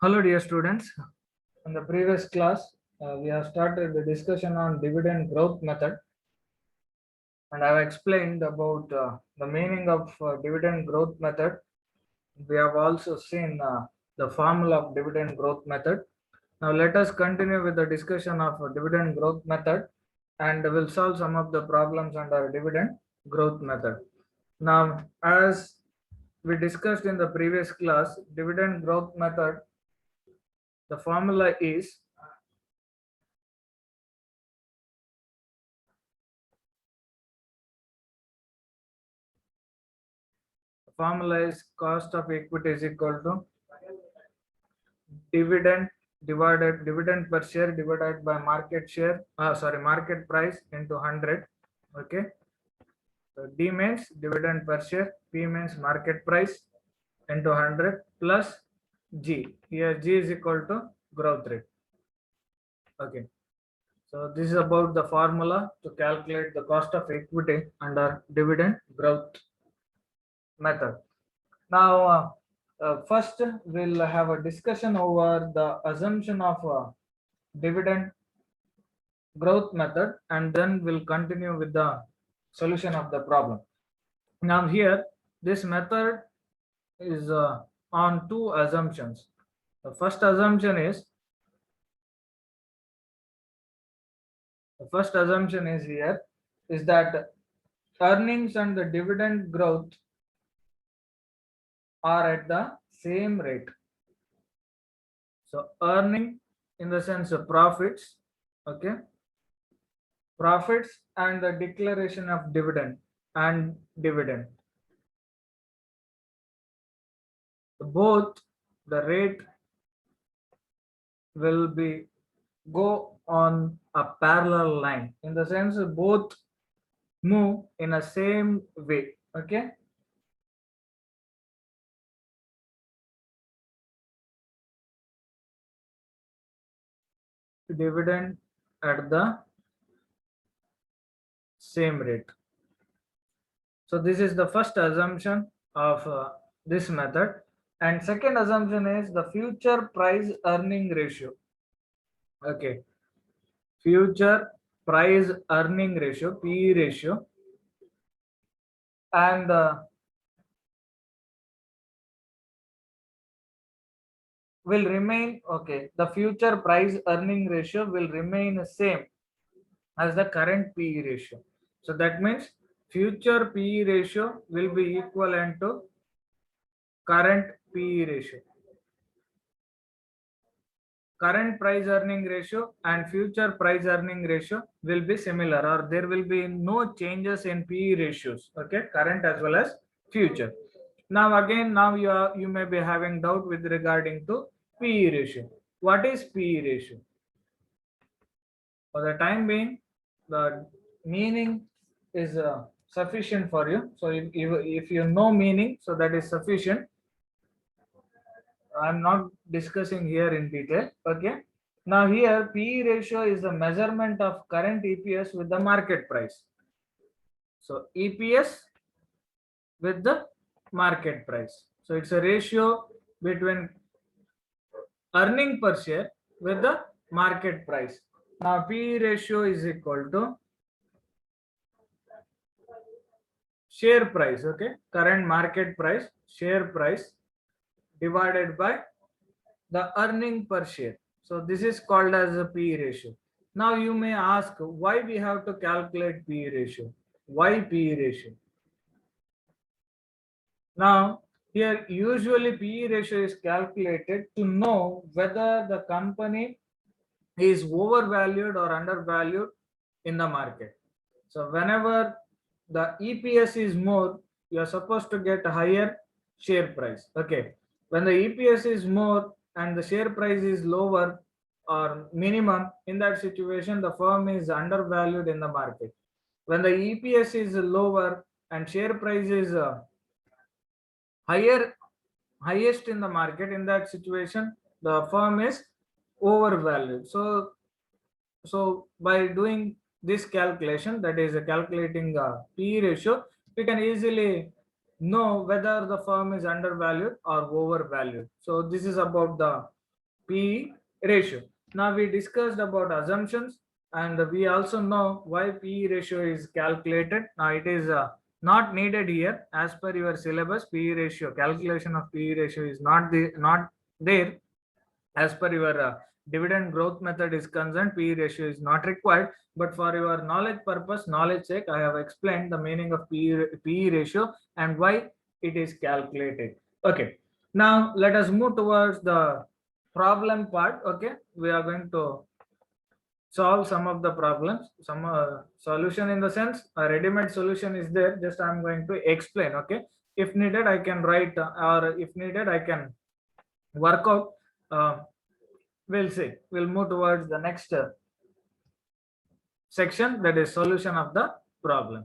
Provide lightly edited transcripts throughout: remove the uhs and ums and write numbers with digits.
Hello, dear students. In the previous class, we have started the discussion on dividend growth method, and I have explained about the meaning of dividend growth method. We have also seen the formula of dividend growth method. Now, let us continue with the discussion of dividend growth method, and we'll solve some of the problems under dividend growth method. Now, as we discussed in the previous class, dividend growth method, the formula is cost of equity is equal to dividend per share divided by market price into 100. Okay, so D means dividend per share, P means market price into 100 plus G. Here G is equal to growth rate. Okay, so this is about the formula to calculate the cost of equity under dividend growth method. Now, first we'll have a discussion over the assumption of dividend growth method, and then we'll continue with the solution of the problem. Now, here this method is on two assumptions. The first assumption here is that earnings and the dividend growth are at the same rate. So earning in the sense of profits, okay, profits and the declaration of dividend and dividend, both the rate will be go on a parallel line, in the sense both move in a same way. Okay, dividend at the same rate. So this is the first assumption of this method, and second assumption is the future price earning ratio. Okay, future price earning ratio, PE ratio, and will remain, okay, the future price earning ratio will remain same as the current PE ratio. So that means future PE ratio will be equivalent to current PE ratio. Current price earning ratio and future price earning ratio will be similar, or there will be no changes in PE ratios. Okay, current as well as future. Now again, you may be having doubt with regarding to PE ratio. What is PE ratio? For the time being, the meaning is sufficient for you. So if you know meaning, so that is sufficient. I'm not discussing here in detail. Okay. Now here PE ratio is the measurement of current EPS with the market price. So EPS with the market price. So it's a ratio between earning per share with the market price. Now PE ratio is equal to share price. Okay, current market price, share price divided by the earning per share. So this is called as a PE ratio. Now you may ask why we have to calculate PE ratio. Why PE ratio? Now here usually PE ratio is calculated to know whether the company is overvalued or undervalued in the market. So whenever the EPS is more, you are supposed to get a higher share price. Okay, when the EPS is more and the share price is lower or minimum, in that situation the firm is undervalued in the market. When the EPS is lower and share price is highest in the market, in that situation the firm is overvalued. So by doing this calculation, that is calculating the PE ratio, we can easily know whether the firm is undervalued or overvalued. So this is about the PE ratio. Now we discussed about assumptions, and we also know why PE ratio is calculated. Now it is not needed here as per your syllabus. PE ratio calculation of PE ratio is not there as per your dividend growth method is concerned. PE ratio is not required, but for your knowledge purpose, knowledge sake, I have explained the meaning of PE ratio and why it is calculated. Okay, now let us move towards the problem part. Okay, we are going to solve some of the problems, some solution, in the sense a ready-made solution is there, just I'm going to explain. Okay, if needed I can write, or if needed I can work out. We'll see, we'll move towards the next section, that is solution of the problem.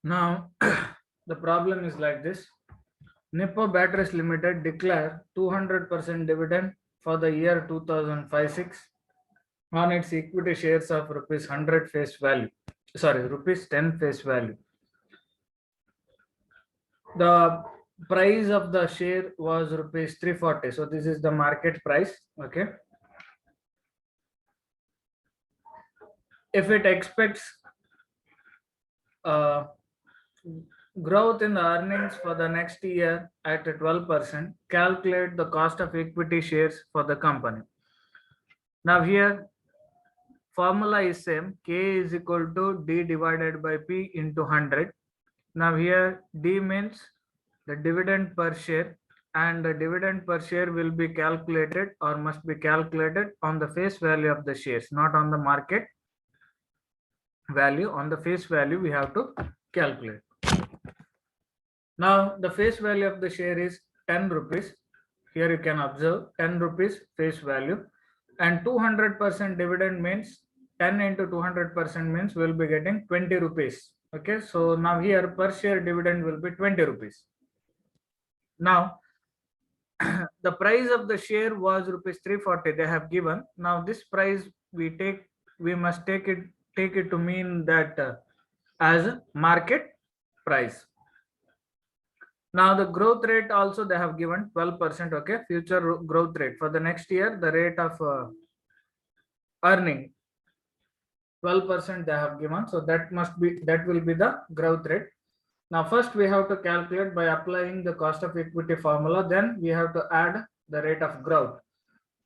Now the problem is like this. Nippo Batteries Limited declare 200% dividend for the year 2005-6 on its equity shares of rupees 100 face value, sorry, rupees 10 face value. The price of the share was rupees 340. So this is the market price. Okay, if it expects uh, growth in the earnings for the next year at 12%, calculate the cost of equity shares for the company. Now here formula is same, K is equal to D divided by P into 100. Now here D means the dividend per share, and the dividend per share will be calculated or must be calculated on the face value of the shares, not on the market value. On the face value we have to calculate. Now the face value of the share is 10 rupees. Here you can observe 10 rupees face value, and 200% dividend means 10 into 200% means we'll be getting 20 rupees. Okay, so now here per share dividend will be 20 rupees. Now the price of the share was rupees 340 they have given. Now this price we must take it to mean that as market price. Now the growth rate also they have given 12%. Okay, future growth rate for the next year, the rate of earning 12% they have given, so that will be the growth rate. Now first we have to calculate by applying the cost of equity formula, then we have to add the rate of growth.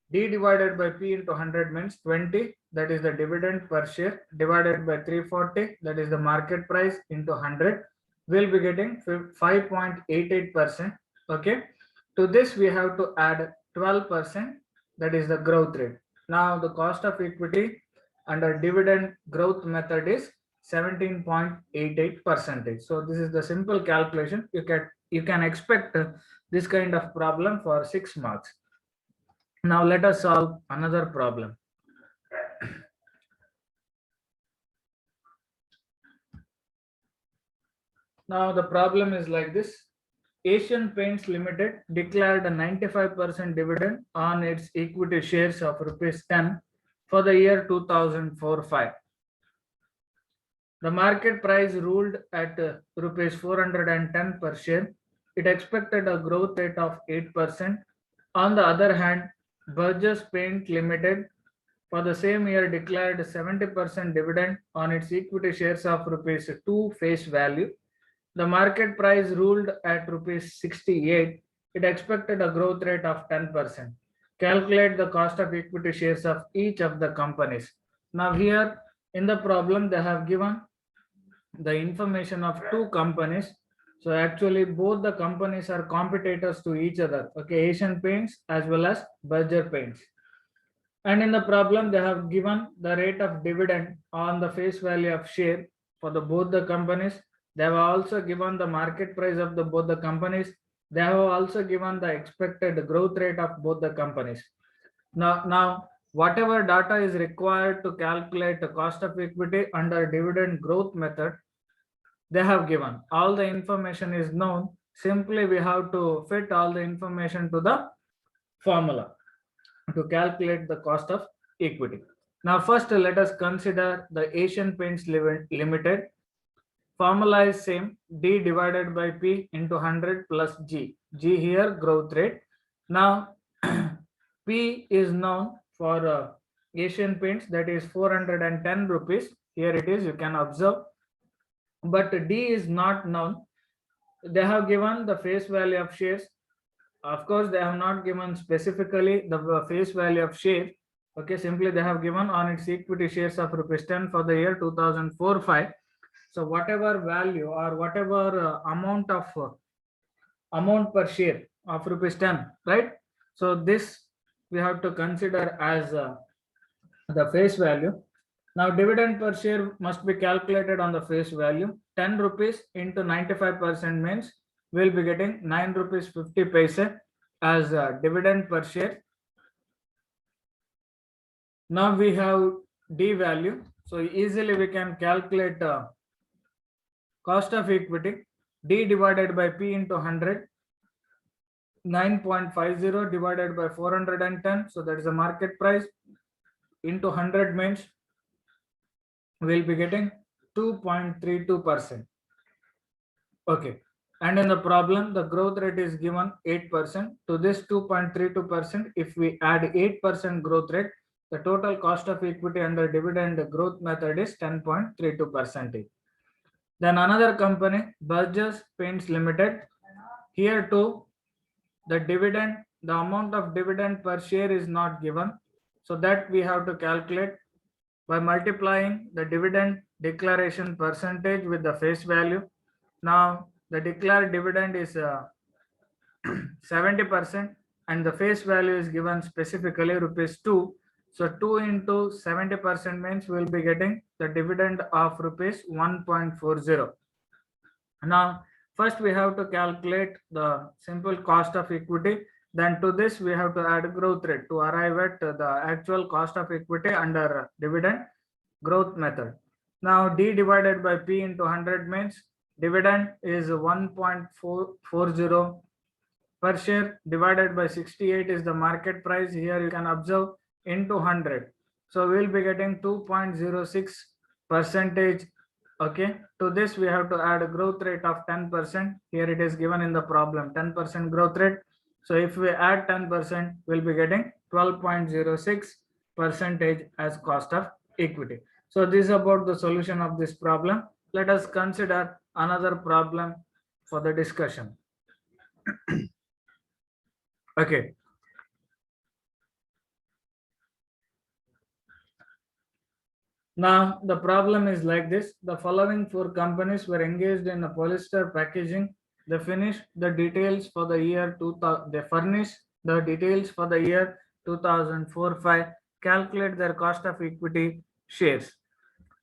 D divided by P into 100 means 20, that is the dividend per share, divided by 340, that is the market price, into 100, we'll be getting 5.88%. Okay, to this we have to add 12%, that is the growth rate. Now the cost of equity under dividend growth method is 17.88%. So this is the simple calculation. You can expect this kind of problem for 6 marks. Now let us solve another problem. Now the problem is like this. Asian Paints Limited declared a 95% dividend on its equity shares of rupees 10 for the year 2004-5. The market price ruled at rupees 410 per share. It expected a growth rate of 8%. On the other hand, Burgess Paint Limited for the same year declared 70% dividend on its equity shares of rupees 2 face value. The market price ruled at rupees 68. It expected a growth rate of 10%. Calculate the cost of equity shares of each of the companies. Now here in the problem they have given the information of two companies. So actually both the companies are competitors to each other. Okay, Asian Paints as well as Berger Paints. And in the problem they have given the rate of dividend on the face value of share for the both the companies. They have also given the market price of the both the companies. They have also given the expected growth rate of both the companies. Now whatever data is required to calculate the cost of equity under dividend growth method, they have given. All the information is known. Simply we have to fit all the information to the formula to calculate the cost of equity. Now first let us consider the Asian Paints Limited. Formula is same, D divided by P into 100 plus G. G here growth rate. Now P is known for Asian Paints, that is 410 rupees. Here it is, you can observe. But D is not known. They have given the face value of shares. Of course, they have not given specifically the face value of share. Okay, simply they have given on its equity shares of rupees 10 for the year 2004-5. So whatever value or whatever amount per share of rupees 10, right? So this we have to consider as the face value. Now dividend per share must be calculated on the face value. 10 rupees into 95% means we'll be getting 9 rupees 50 paise as dividend per share. Now we have D value. So easily we can calculate cost of equity. D divided by P into 100. 9.50 divided by 410. So that is the market price into 100 means we'll be getting 2.32%. Okay. And in the problem, the growth rate is given 8%. To this 2.32%, if we add 8% growth rate, the total cost of equity under dividend growth method is 10.32%. Then another company, Burgess Paints Limited. Here too, the dividend, the amount of dividend per share is not given. So that we have to calculate by multiplying the dividend declaration percentage with the face value. Now the declared dividend is 70% and the face value is given specifically rupees 2. So 2 into 70% means we'll be getting the dividend of rupees 1.40. Now first we have to calculate the simple cost of equity. Then to this we have to add growth rate to arrive at the actual cost of equity under dividend growth method. Now D divided by P into 100 means dividend is 1.440 per share divided by 68 is the market price. Here you can observe into 100. So we'll be getting 2.06%. Okay, to this we have to add a growth rate of 10%. Here it is given in the problem, 10% growth rate. So if we add 10%, we'll be getting 12.06% as cost of equity. So this is about the solution of this problem. Let us consider another problem for the discussion. Okay. Now the problem is like this. The following 4 companies were engaged in the polyester packaging. They finished the details for the year 2000. They furnished the details for the year 2004-5. Calculate their cost of equity shares.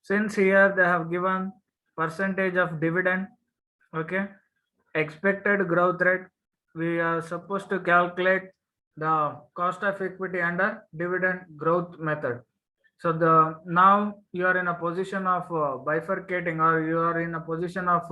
Since here they have given percentage of dividend, okay, expected growth rate, we are supposed to calculate the cost of equity under dividend growth method. So now you are in a position of bifurcating, or you are in a position of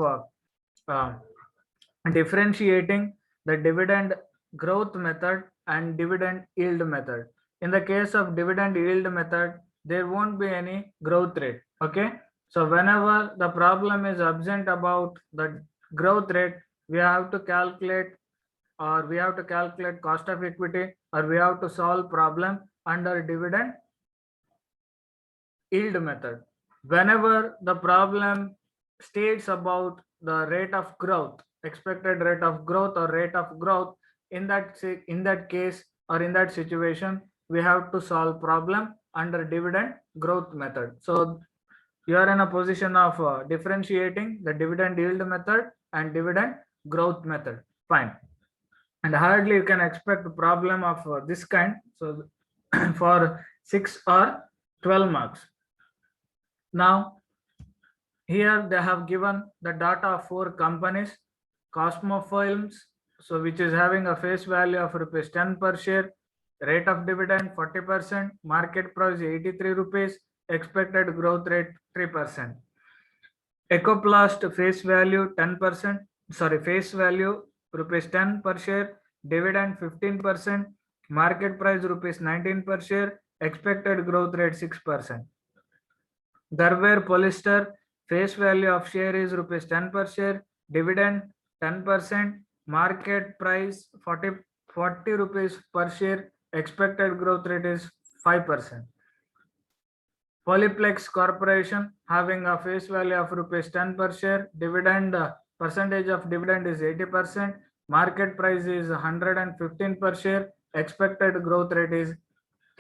differentiating the dividend growth method and dividend yield method. In the case of dividend yield method, there won't be any growth rate. Okay, so whenever the problem is absent about the growth rate, we have to calculate cost of equity, or we have to solve problem under dividend yield method. Whenever the problem states about the rate of growth, expected rate of growth or rate of growth, in that case or in that situation, we have to solve problem under dividend growth method. So you are in a position of differentiating the dividend yield method and dividend growth method. Fine. And hardly you can expect a problem of this kind. So for 6 or 12 marks. Now Here they have given the data of 4 companies. Cosmo Films, so which is having a face value of rupees 10 per share, rate of dividend 40%, market price 83 rupees, expected growth rate 3%. Ecoplast face value 10%, sorry, face value rupees 10 per share, dividend 15%, market price rupees 19 per share, expected growth rate 6%. Garver Polyester face value of share is rupees 10 per share, dividend 10%, market price 40 rupees per share, expected growth rate is 5%. Polyplex Corporation having a face value of rupees 10 per share, dividend percentage of dividend is 80%, market price is 115 per share, expected growth rate is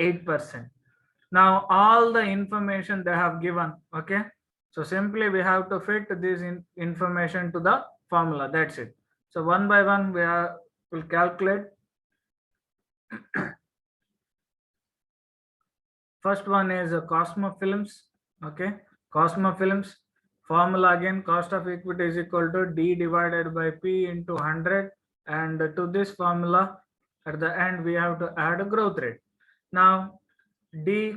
8%. Now all the information they have given, okay, so simply we have to fit this information to the formula, that's it. So one by one will calculate. First one is Cosmo Films, okay, Cosmo Films formula again, cost of equity is equal to D divided by P into 100, and to this formula at the end we have to add a growth rate. Now D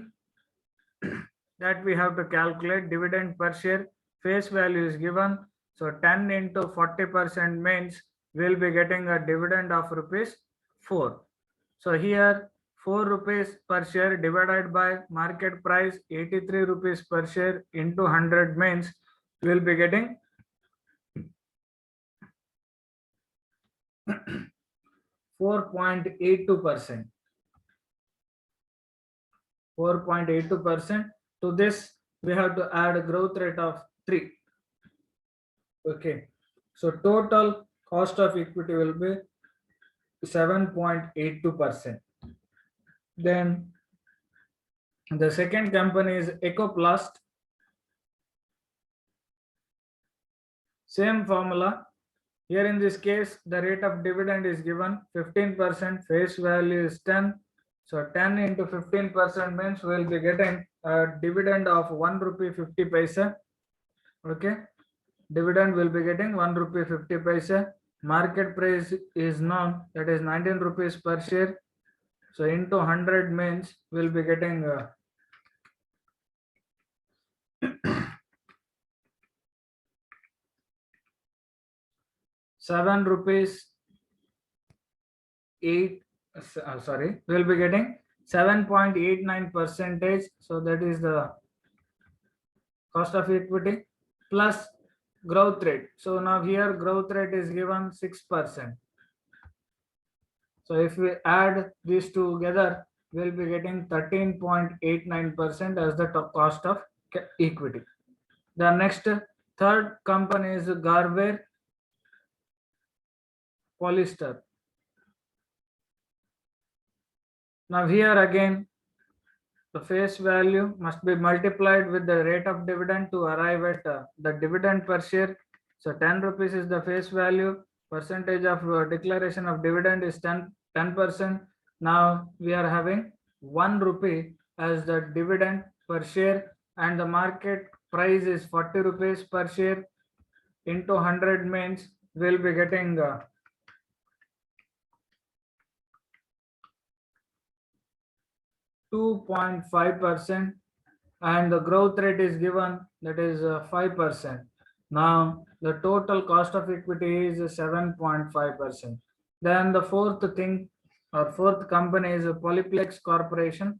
that we have to calculate, dividend per share face value is given, so 10 into 40% means we'll be getting a dividend of rupees 4. So here 4 rupees per share divided by market price 83 rupees per share into 100 means we'll be getting 4.82%. 4.82%. To this we have to add a growth rate of 3. Okay, so total cost of equity will be 7.82%. Then the second company is Ecoplast. Same formula. Here in this case, the rate of dividend is given 15%, face value is 10. So 10 into 15% means we'll be getting a dividend of 1 rupee 50 paisa. Okay, dividend will be getting 1 rupee 50 paisa. Market price is known, that is 19 rupees per share. So into 100 means we'll be getting 7 rupees 8, sorry, we'll be getting 7.89%. So that is the cost of equity plus growth rate. So now here growth rate is given 6%. So if we add these two together, we'll be getting 13.89% as the cost of equity. The next third company is Garver Polyester. Now here again, the face value must be multiplied with the rate of dividend to arrive at the dividend per share. So 10 rupees is the face value. Percentage of declaration of dividend is 10%. Now we are having 1 rupee as the dividend per share, and the market price is 40 rupees per share. Into 100 means we'll be getting 2.5%, and the growth rate is given, that is 5%. Now the total cost of equity is 7.5%. Then the fourth thing or fourth company is Polyplex Corporation.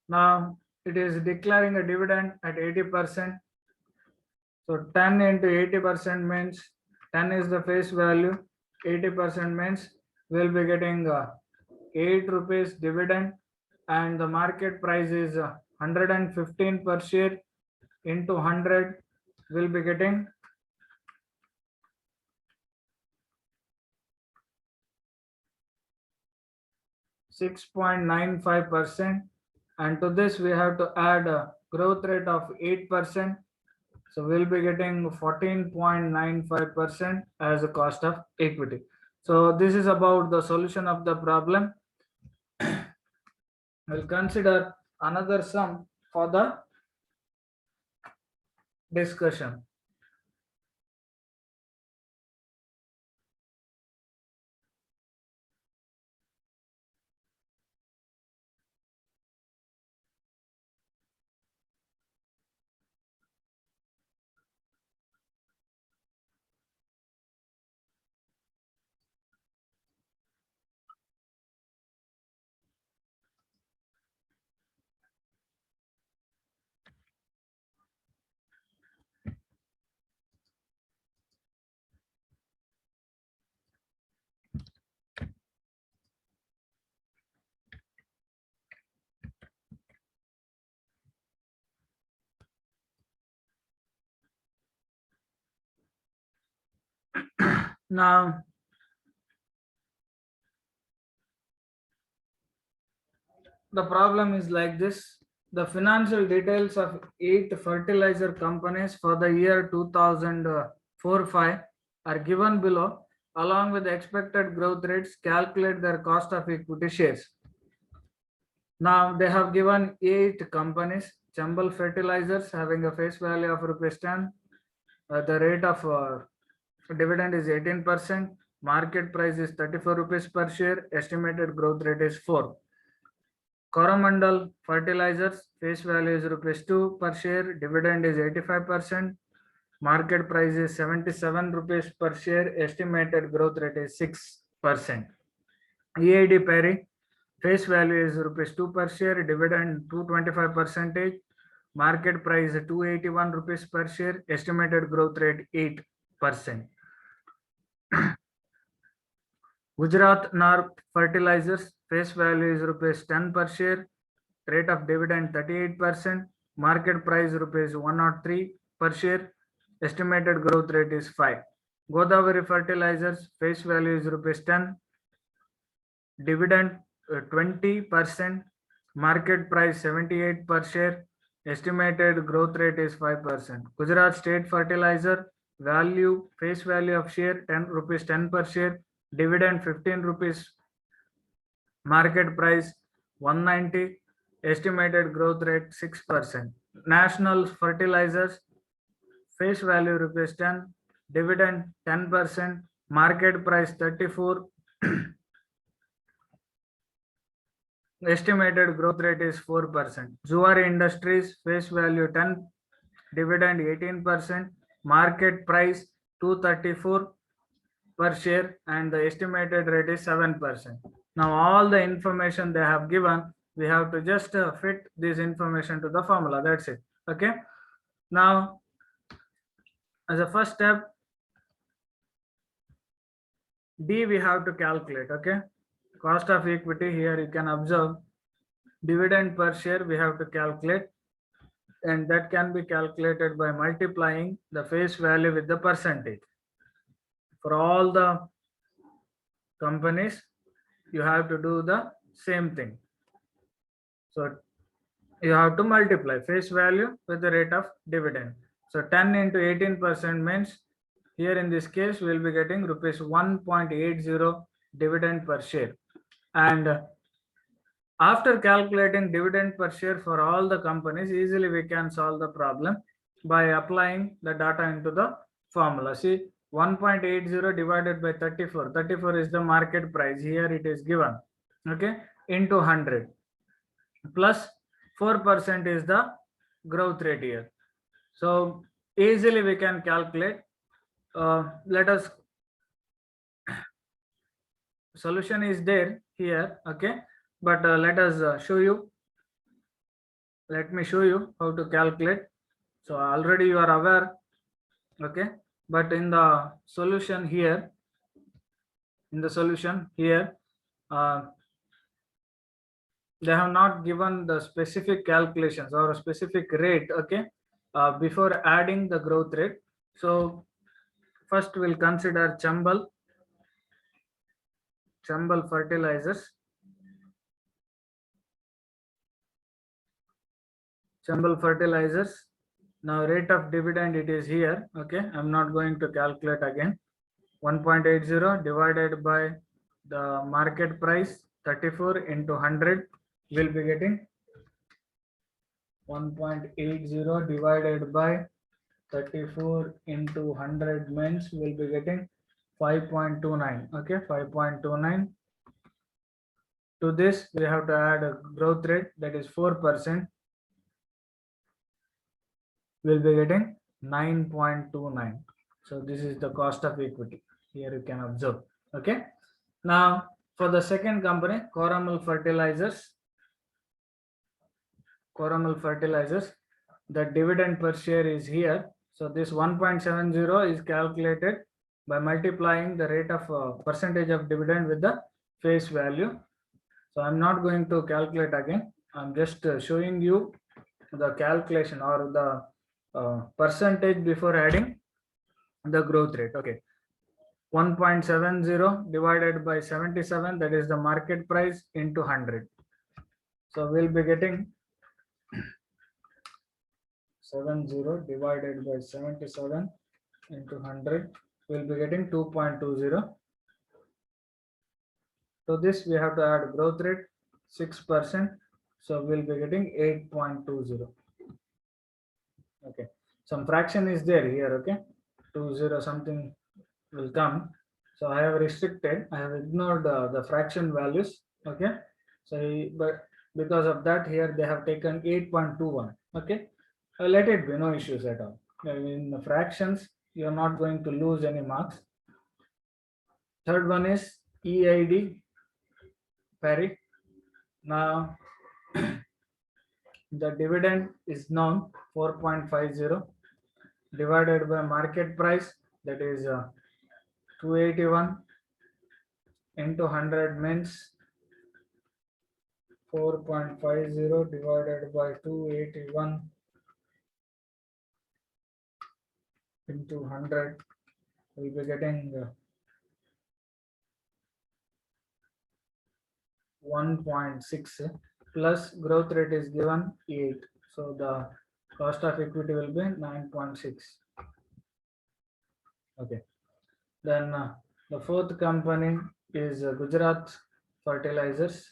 Now it is declaring a dividend at 80%. So 10 into 80% means 10 is the face value, 80% means we'll be getting 8 rupees dividend, and the market price is 115 per share. Into 100 we'll be getting 6.95%, and to this we have to add a growth rate of 8%. So we'll be getting 14.95% as a cost of equity. So this is about the solution of the problem. We'll consider another sum for the discussion. Now, the problem is like this. The financial details of 8 fertilizer companies for the year 2004-5 are given below, along with the expected growth rates. Calculate their cost of equity shares. Now they have given 8 companies. Chambal Fertilizers having a face value of ₹10. The rate of dividend is 18%. Market price is ₹34 per share. Estimated growth rate is 4. Coromandel Fertilizers face value is ₹2 per share. Dividend is 85%. Market price is ₹77 per share. Estimated growth rate is 6%. EID Perry face value is ₹2 per share. Dividend 225%. Market price ₹281 per share. Estimated growth rate 8%. Gujarat Nark Fertilizers face value is ₹10 per share. Rate of dividend 38%. Market price ₹103 per share. Estimated growth rate is 5. Godavari Fertilizers face value is ₹10. Dividend 20%. Market price 78 per share. Estimated growth rate is 5%. Gujarat State Fertilizer value face value of share ₹10 per share. Dividend ₹15. Market price 190. Estimated growth rate 6%. National Fertilizers face value ₹10. Dividend 10%. Market price 34. Estimated growth rate is 4%. Zuari Industries face value 10, dividend 18%, market price 234 per share, and the estimated rate is 7%. Now all the information they have given, we have to just fit this information to the formula. That's it. Okay. Now, as a first step, D we have to calculate. Okay. Cost of equity, here you can observe dividend per share we have to calculate, and that can be calculated by multiplying the face value with the percentage. For all the companies, you have to do the same thing. So you have to multiply face value with the rate of dividend. So 10 into 18% means, here in this case we will be getting ₹1.80 dividend per share. And after calculating dividend per share for all the companies, easily we can solve the problem by applying the data into the formula. See, 1.80 divided by 34. 34 is the market price. Here it is given. Okay, into 100 plus 4% is the growth rate here. So easily we can calculate. Let us, solution is there here. Okay, but let us show you. Let me show you how to calculate. So already you are aware. Okay, but in the solution here, they have not given the specific calculations or a specific rate. Okay, before adding the growth rate. So first we'll consider Chambal Fertilizers. Chambal Fertilizers. Now rate of dividend, it is here. Okay, I'm not going to calculate again. 1.80 divided by the market price 34 into 100. we'll be getting 1.80 divided by 34 into 100 means we'll be getting 5.29. Okay, 5.29. To this we have to add a growth rate, that is 4%. We'll be getting 9.29. So this is the cost of equity. Here you can observe. Okay. Now for the second company, Coromel Fertilizers. Coromel Fertilizers, the dividend per share is here. So this 1.70 is calculated by multiplying the rate of percentage of dividend with the face value. So I'm not going to calculate again. I'm just showing you the calculation or the percentage before adding the growth rate. Okay. 1.70 divided by 77, that is the market price, into 100. So we'll be getting 70 divided by 77 into 100, we'll be getting 2.20. So this we have to add growth rate 6%. So we'll be getting 8.20. Okay, some fraction is there here. Okay, 20 something will come. So I have restricted, I have ignored the fraction values. Okay, so but because of that, here they have taken 8.21. Okay, let it be, no issues at all. In the fractions, you are not going to lose any marks. Third one is EID Parry. Now the dividend is known 4.50 divided by market price, that is 281 into 100 means 4.50 divided by 281 into 100, we'll be getting 1.6 plus growth rate is given 8. So the cost of equity will be 9.6. Okay. Then the fourth company is Gujarat Fertilizers,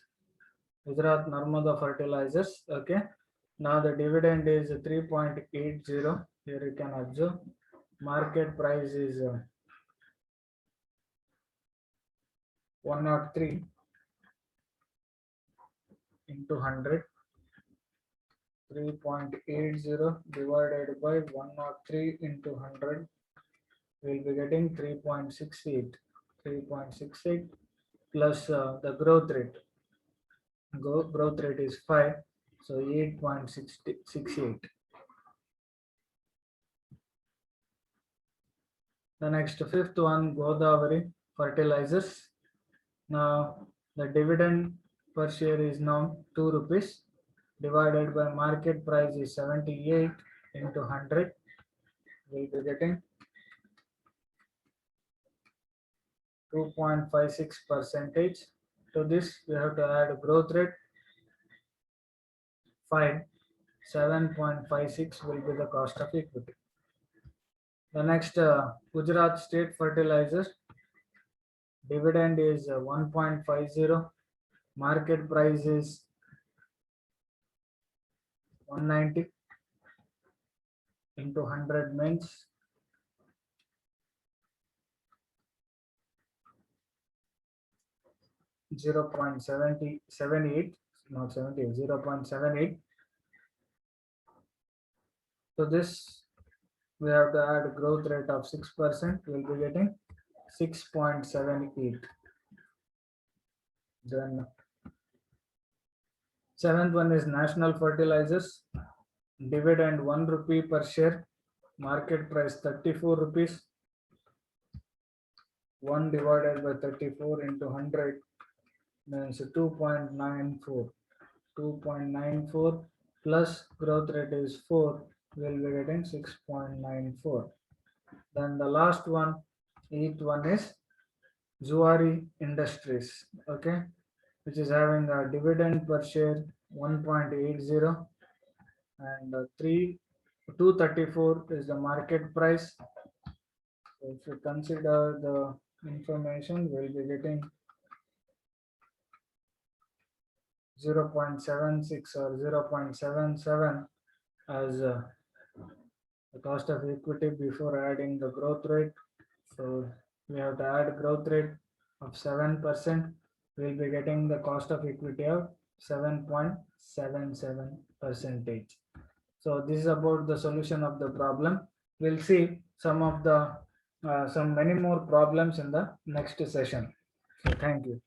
Gujarat Narmada Fertilizers. Okay. Now the dividend is 3.80. Here you can observe. Market price is 103 into 100. 3.80 divided by 103 into 100, we'll be getting 3.68. 3.68 plus the growth rate. Growth rate is 5, so 8.68. The next fifth one, Godavari Fertilizers. Now the dividend per share is now 2 rupees divided by market price is 78 into 100. We'll be getting 2.56%. To this we have to add growth rate 5. 7.56 will be the cost of equity. The next Gujarat State Fertilizers, dividend is 1.50, market price is 190 into 100 means 0.78, not 70, 0.78. So this we have to add a growth rate of 6%. We'll be getting 6.78. Then seventh one is National Fertilizers, dividend 1 rupee per share, market price 34 rupees. 1 divided by 34 into 100 means 2.94. 2.94 plus growth rate is 4, we'll be getting 6.94. Then the last one, eighth one is Zuari Industries, okay, which is having a dividend per share 1.80 and 234 is the market price. So if you consider the information, we'll be getting 0.76 or 0.77 as the cost of equity before adding the growth rate. So we have to add growth rate of 7%. We'll be getting the cost of equity of 7.77 percentage. So this is about the solution of the problem. We'll see some of the some many more problems in the next session. So thank you.